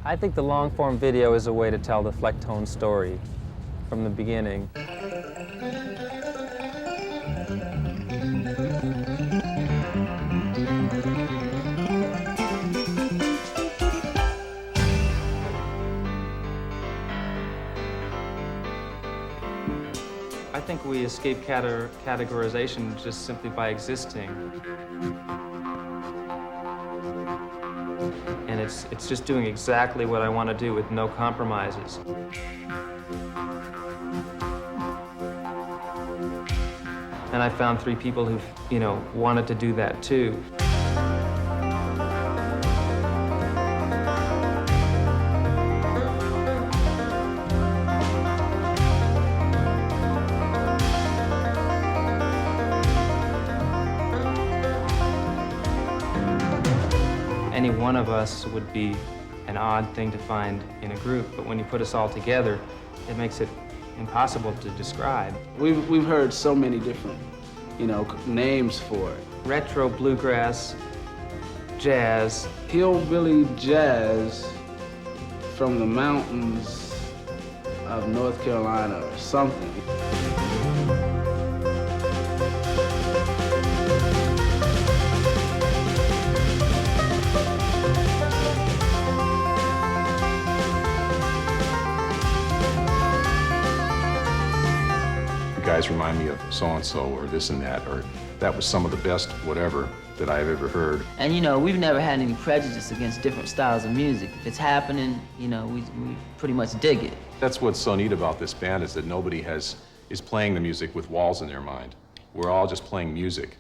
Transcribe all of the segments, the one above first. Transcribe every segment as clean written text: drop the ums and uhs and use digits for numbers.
I think the long-form video is a way to tell the Flecktone story from the beginning. I think we escape categorization just simply by existing. And it's just doing exactly what I want to do with no compromises. And I found 3 people who, wanted to do that too. Any one of us would be an odd thing to find in a group, but when you put us all together, it makes it impossible to describe. We've heard so many different, names for it. Retro bluegrass, jazz. Hillbilly jazz from the mountains of North Carolina or something. Guys remind me of so-and-so or this and that, or that was some of the best whatever that I've ever heard. And we've never had any prejudice against different styles of music. If it's happening, we pretty much dig it. That's what's so neat about this band, is that nobody is playing the music with walls in their mind. We're all just playing music.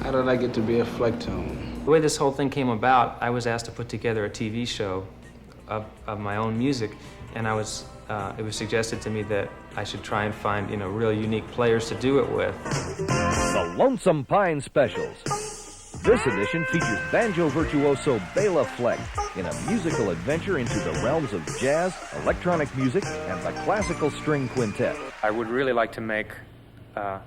How did I get to be a Flecktone? The way this whole thing came about, I was asked to put together a TV show of my own music, and it was suggested to me that I should try and find, real unique players to do it with. The Lonesome Pine Specials. This edition features banjo virtuoso Bela Fleck in a musical adventure into the realms of jazz, electronic music, and the classical string quintet. I would really like to make a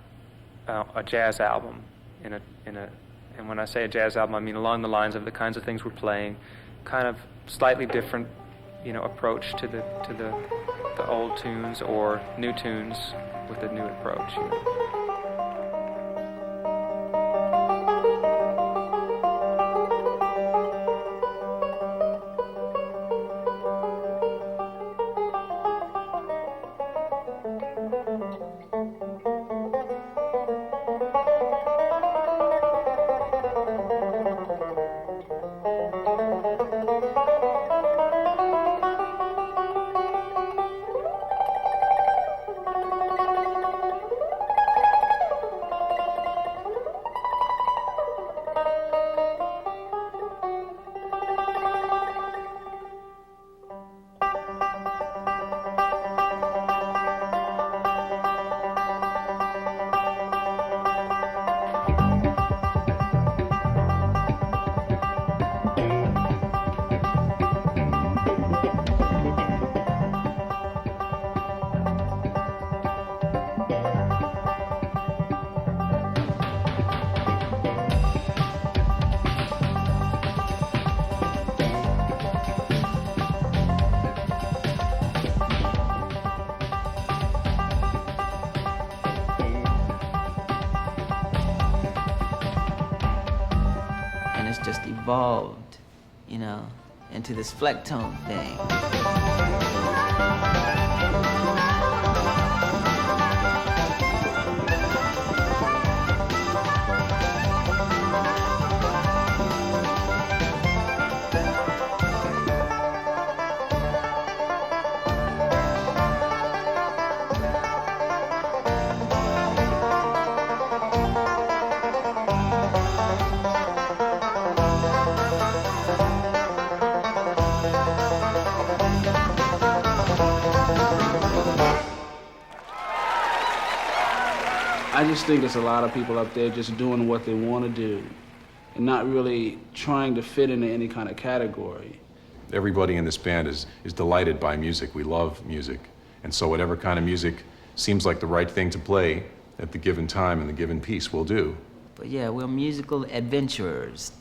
jazz album. And when I say a jazz album, I mean along the lines of the kinds of things we're playing, kind of slightly different, approach to the old tunes, or new tunes with a new approach. Just evolved, into this Flecktone thing. I just think there's a lot of people up there just doing what they want to do and not really trying to fit into any kind of category. Everybody in this band is delighted by music. We love music. And so whatever kind of music seems like the right thing to play at the given time and the given piece, we'll do. But yeah, we're musical adventurers.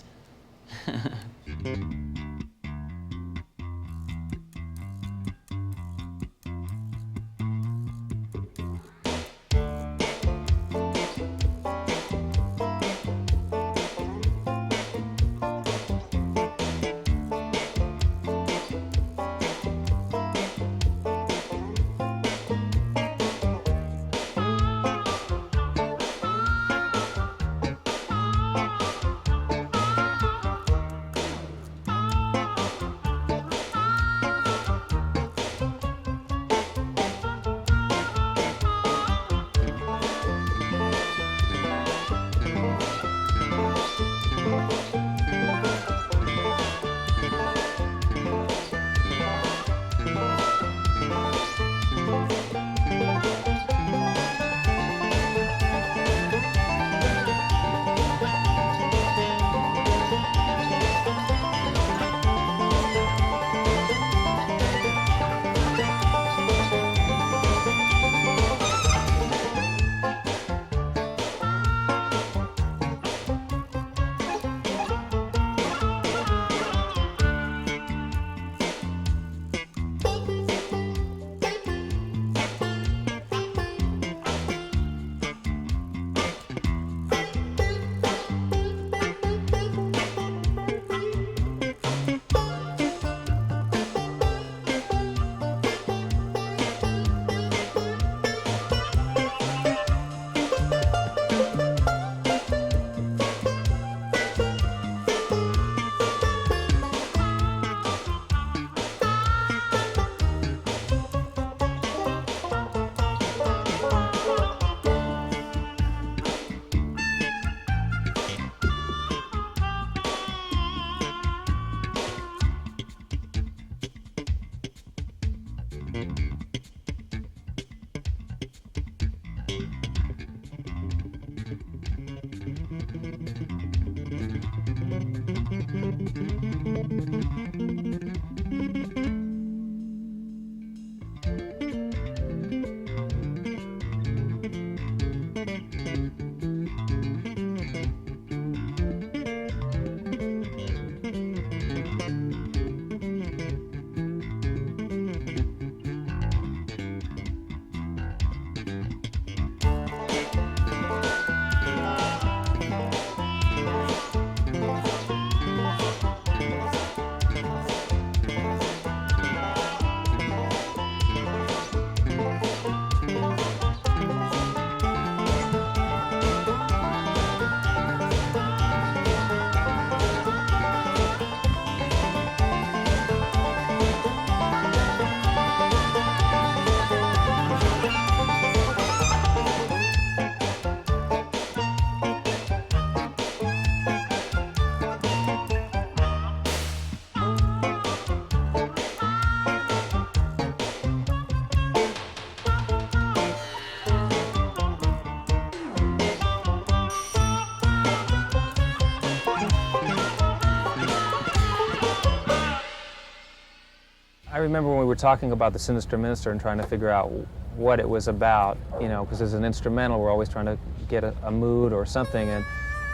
I remember when we were talking about the Sinister Minister and trying to figure out what it was about, you know, because as an instrumental, we're always trying to get a mood or something,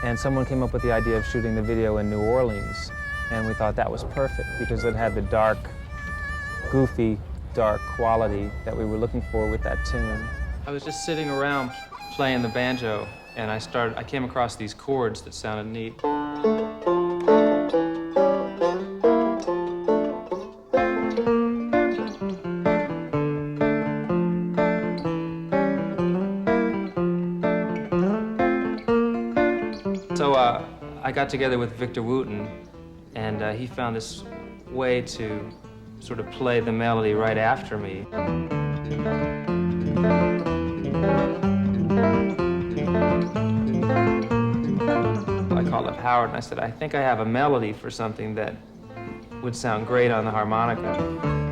and someone came up with the idea of shooting the video in New Orleans, and we thought that was perfect because it had the dark, goofy, dark quality that we were looking for with that tune. I was just sitting around playing the banjo, and I came across these chords that sounded neat. So I got together with Victor Wooten, and he found this way to sort of play the melody right after me. I called up Howard and I said, I think I have a melody for something that would sound great on the harmonica.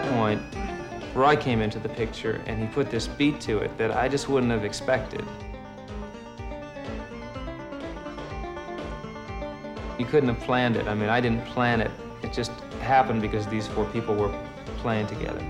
point, Roy came into the picture and he put this beat to it that I just wouldn't have expected. You couldn't have planned it. I mean, I didn't plan it. It just happened because these four people were playing together.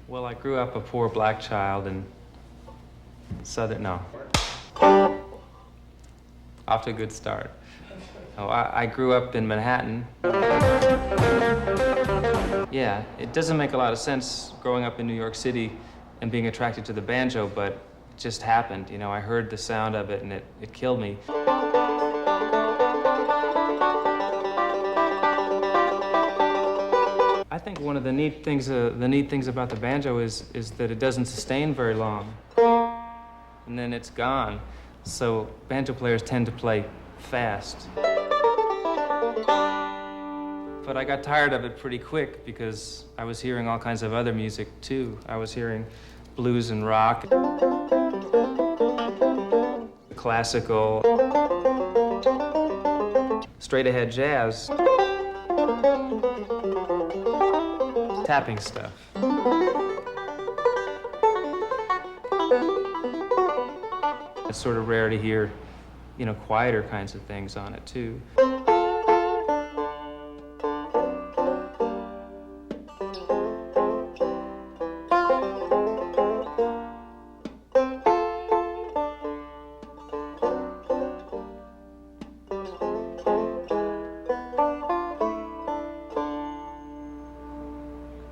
Well, I grew up a poor black child in off to a good start. Oh, I grew up in Manhattan. Yeah, it doesn't make a lot of sense growing up in New York City and being attracted to the banjo, but it just happened. You know, I heard the sound of it and it killed me. I think one of the neat things about the banjo is that it doesn't sustain very long, and then it's gone. So banjo players tend to play fast. But I got tired of it pretty quick because I was hearing all kinds of other music too. I was hearing blues and rock, classical, straight ahead jazz, tapping stuff. It's sort of rare to hear, you know, quieter kinds of things on it too.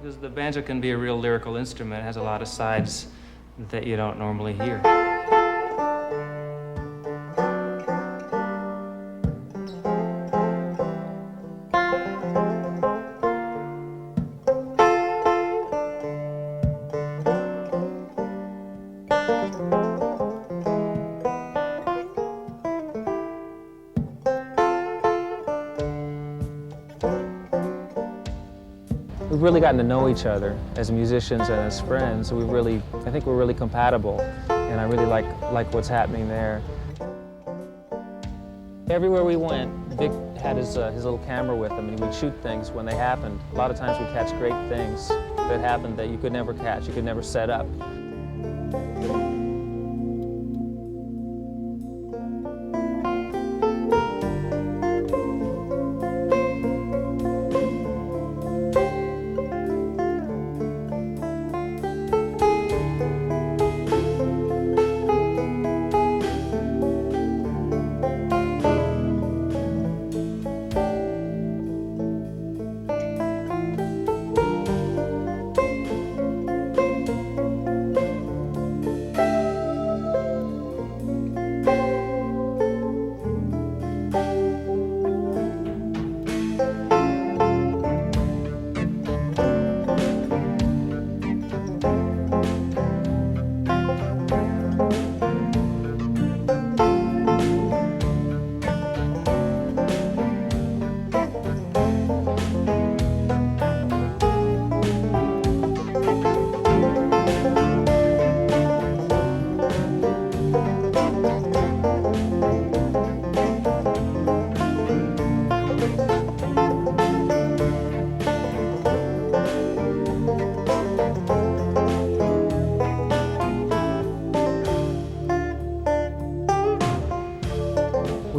Because the banjo can be a real lyrical instrument. It has a lot of sides that you don't normally hear. We've really gotten to know each other as musicians and as friends. I think we're really compatible, and I really like what's happening there. Everywhere we went, Vic had his little camera with him, and he would shoot things when they happened. A lot of times we catch great things that happened that you could never catch, you could never set up.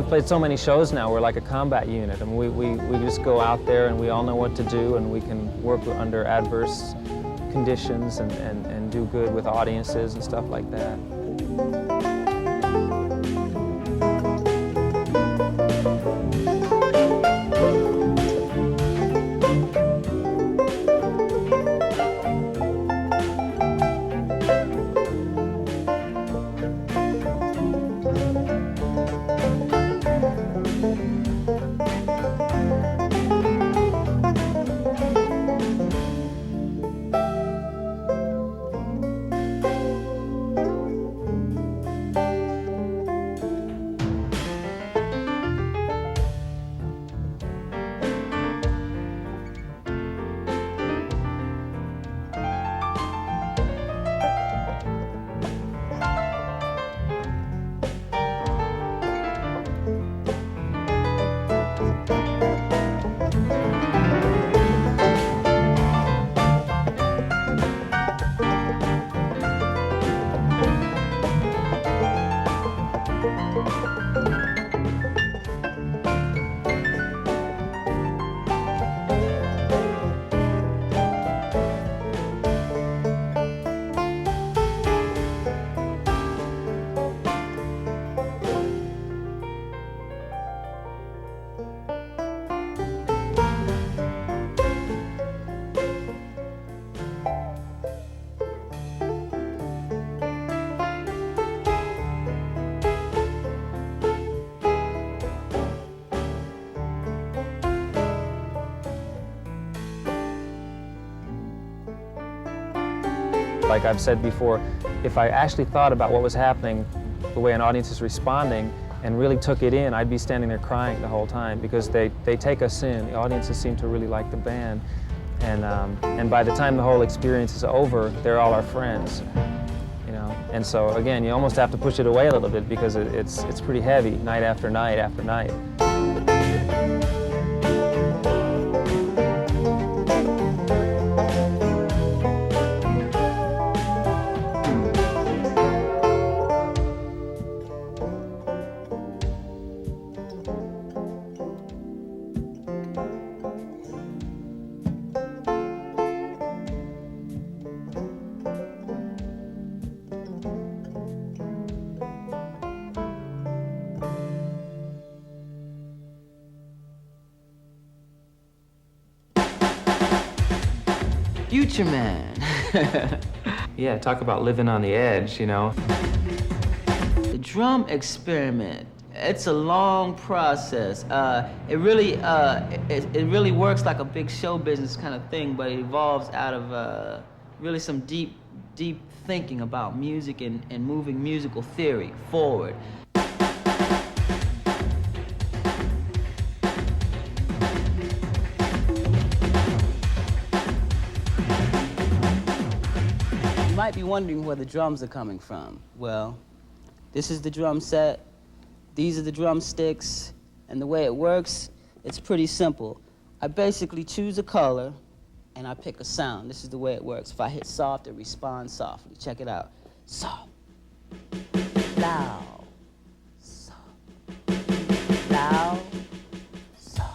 Played so many shows now, we're like a combat unit. I mean, we just go out there and we all know what to do, and we can work under adverse conditions and do good with audiences and stuff like that. Like I've said before, if I actually thought about what was happening, the way an audience is responding, and really took it in, I'd be standing there crying the whole time, because they take us in. The audiences seem to really like the band. And by the time the whole experience is over, they're all our friends, you know. And so again, you almost have to push it away a little bit, because it's pretty heavy, night after night after night. Futureman. Yeah, talk about living on the edge, you know. The drum experiment, it's a long process. It really works like a big show business kind of thing, but it evolves out of really some deep thinking about music and moving musical theory forward. You might be wondering where the drums are coming from. Well, this is the drum set, these are the drumsticks, and the way it works, it's pretty simple. I basically choose a color, and I pick a sound. This is the way it works. If I hit soft, it responds softly. Check it out. Soft, loud, soft, loud, soft.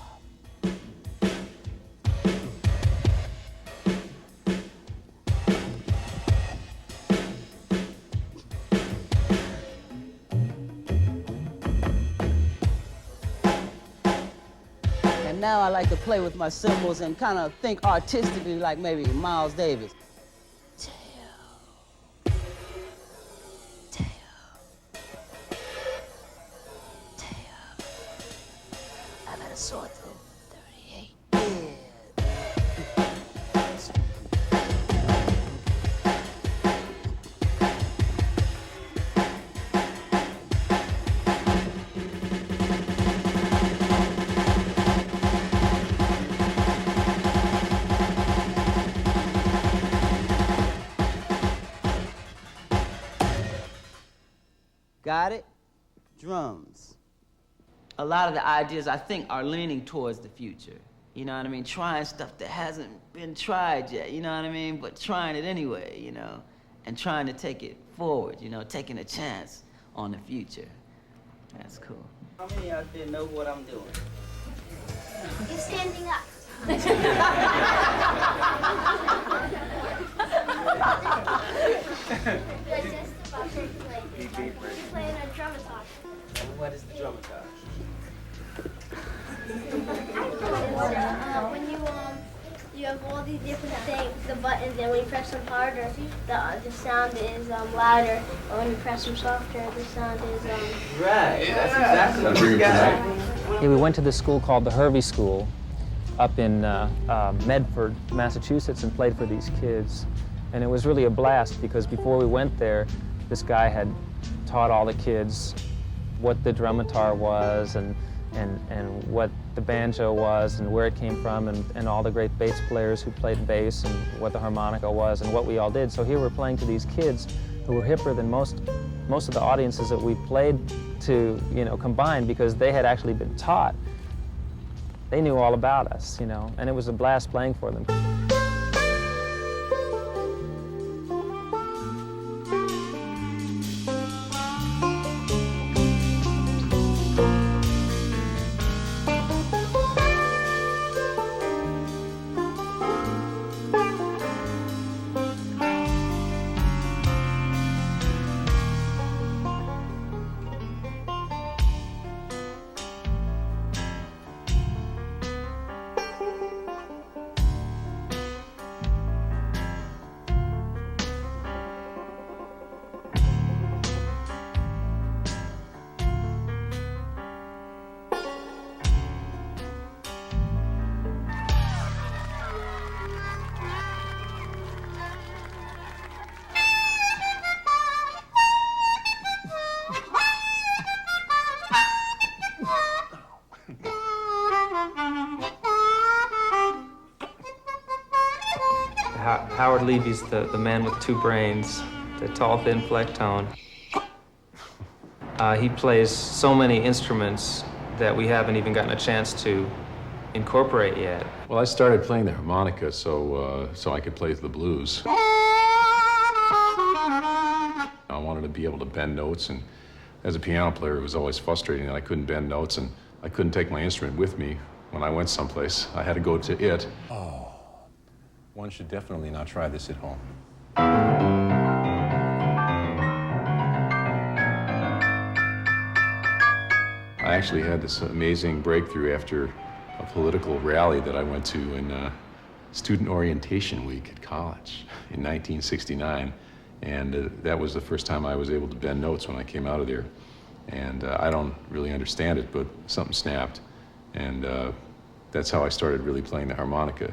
And now I like to play with my cymbals and kind of think artistically like maybe Miles Davis. Tail. Tail. Tail. I got a sore throat. 38. Yeah. Got it? Drums. A lot of the ideas, I think, are leaning towards the future. You know what I mean? Trying stuff that hasn't been tried yet, you know what I mean? But trying it anyway, you know? And trying to take it forward, you know? Taking a chance on the future. That's cool. How many out there know what I'm doing? You're standing up. You're just about to play. You're playing a drumitar. What is the drumitar? When you have all these different things, the buttons, and when you press them harder, the sound is louder, and when you press them softer, the sound is Right, that's exactly what we got. Yeah, we went to this school called the Hervey School up in Medford, Massachusetts, and played for these kids. And it was really a blast, because before we went there, this guy had taught all the kids what the drumitar was and what the banjo was and where it came from, and all the great bass players who played bass, and what the harmonica was and what we all did. So here we're playing to these kids who were hipper than most of the audiences that we played to, you know, combined, because they had actually been taught. They knew all about us, you know, and it was a blast playing for them. Howard Levy's the man with two brains, the tall, thin Flecktone. He plays so many instruments that we haven't even gotten a chance to incorporate yet. Well, I started playing the harmonica so I could play the blues. I wanted to be able to bend notes, and as a piano player, it was always frustrating that I couldn't bend notes, and I couldn't take my instrument with me when I went someplace. I had to go to it. Oh, one should definitely not try this at home. I actually had this amazing breakthrough after a political rally that I went to in student orientation week at college in 1969. And that was the first time I was able to bend notes when I came out of there. And I don't really understand it, but something snapped. And that's how I started really playing the harmonica.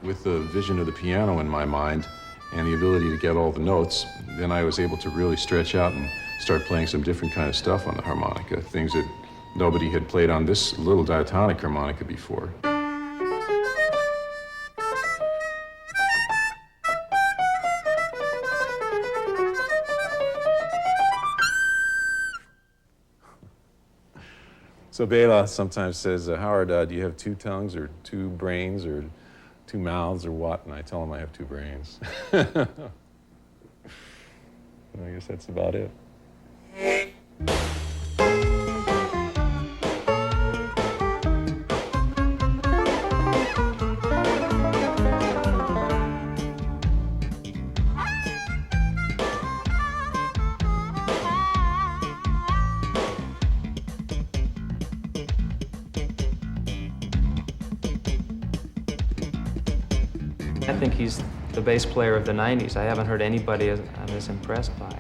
With the vision of the piano in my mind and the ability to get all the notes, then I was able to really stretch out and start playing some different kind of stuff on the harmonica, things that nobody had played on this little diatonic harmonica before. So Bela sometimes says, Howard, do you have two tongues or two brains or two mouths or what? And I tell him I have two brains. I guess that's about it. I think he's the bass player of the 90s. I haven't heard anybody I'm as impressed by.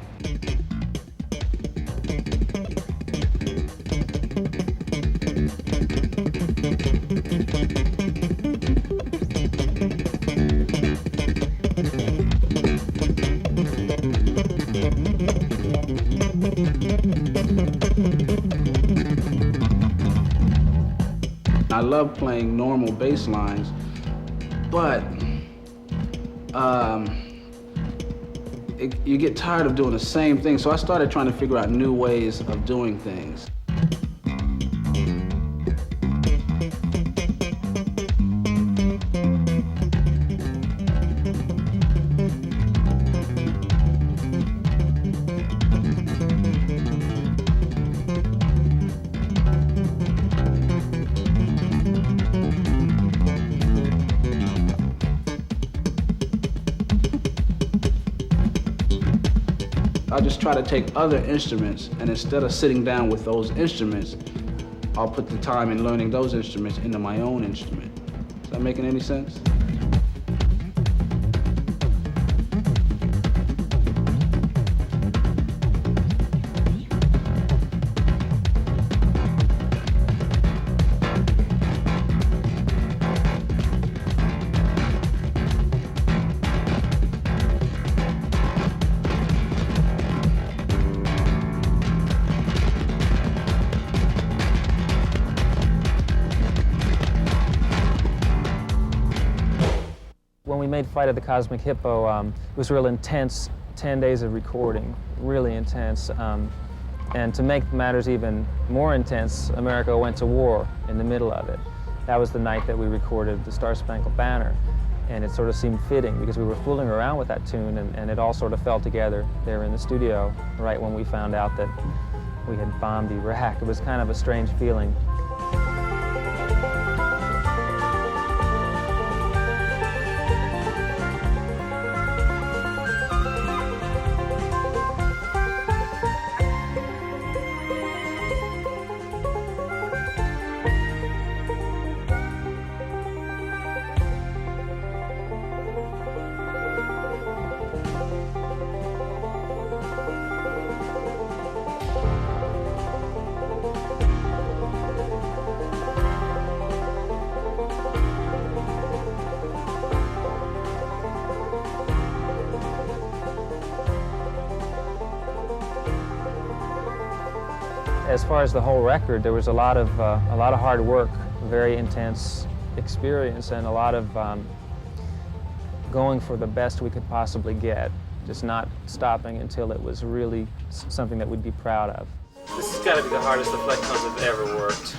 I love playing normal bass lines, but you get tired of doing the same thing, so I started trying to figure out new ways of doing things. I just try to take other instruments, and instead of sitting down with those instruments, I'll put the time in learning those instruments into my own instrument. Is that making any sense? When we made Flight of the Cosmic Hippo, it was real intense, 10 days of recording, really intense. And to make matters even more intense, America went to war in the middle of it. That was the night that we recorded the Star Spangled Banner. And it sort of seemed fitting because we were fooling around with that tune, and it all sort of fell together there in the studio right when we found out that we had bombed Iraq. It was kind of a strange feeling. As far as the whole record, there was a lot of hard work, very intense experience, and a lot of going for the best we could possibly get, just not stopping until it was really something that we'd be proud of. This has got to be the hardest the Flecktones have ever worked.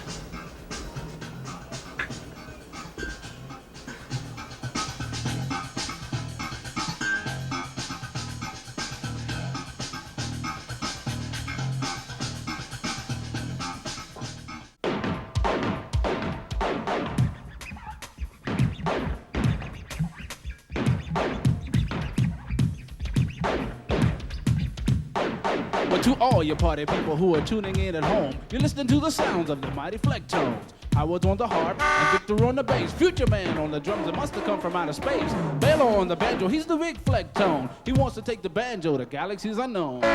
But to all your party people who are tuning in at home, you're listening to the sounds of the mighty Flecktones. Howard's on the harp and Victor on the bass. Futureman on the drums, it must have come from outer space. Bela on the banjo, he's the big Flecktone. He wants to take the banjo to galaxies unknown. We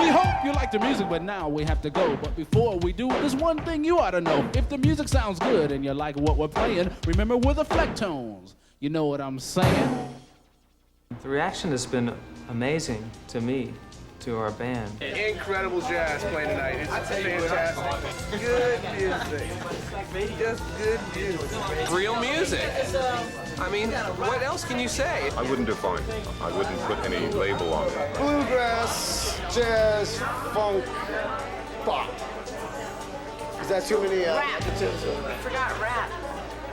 hope you like the music, but now we have to go. But before we do, there's one thing you ought to know. If the music sounds good and you like what we're playing, remember we're the Flecktones. You know what I'm saying? The reaction has been amazing to me, to our band. Incredible jazz playing tonight. It's fantastic. Good music. Just good music. Real music. I mean, what else can you say? I wouldn't define it. I wouldn't put any label on it. Bluegrass, jazz, funk, pop. Is that too many adjectives? I forgot rap.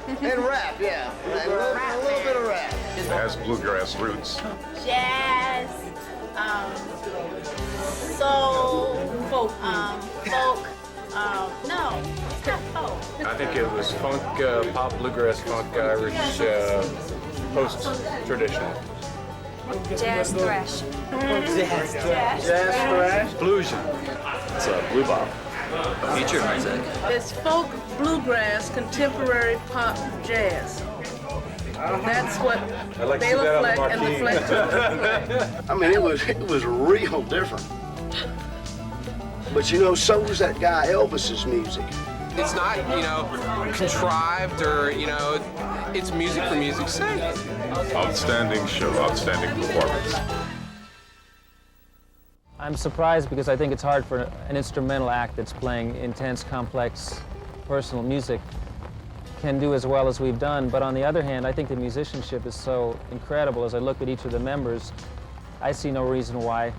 And rap, yeah. A little bit of rap. It has bluegrass roots. Jazz, soul, folk, folk, no, it's not folk. I think it was funk, pop, bluegrass, funk, Irish, post-traditional. Jazz thrash. Jazz thrash. Jazz thrash? Bluesian. It's a blue bop. Future music. It's folk, bluegrass, contemporary pop, jazz. That's what Bela Fleck and the Flecktones. I mean, it was real different. But you know, so was that guy Elvis's music. It's not, you know, contrived or, you know, it's music for music's sake. Outstanding show, outstanding performance. I'm surprised because I think it's hard for an instrumental act that's playing intense, complex, personal music can do as well as we've done. But on the other hand, I think the musicianship is so incredible. As I look at each of the members, I see no reason why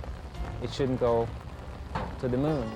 it shouldn't go to the moon.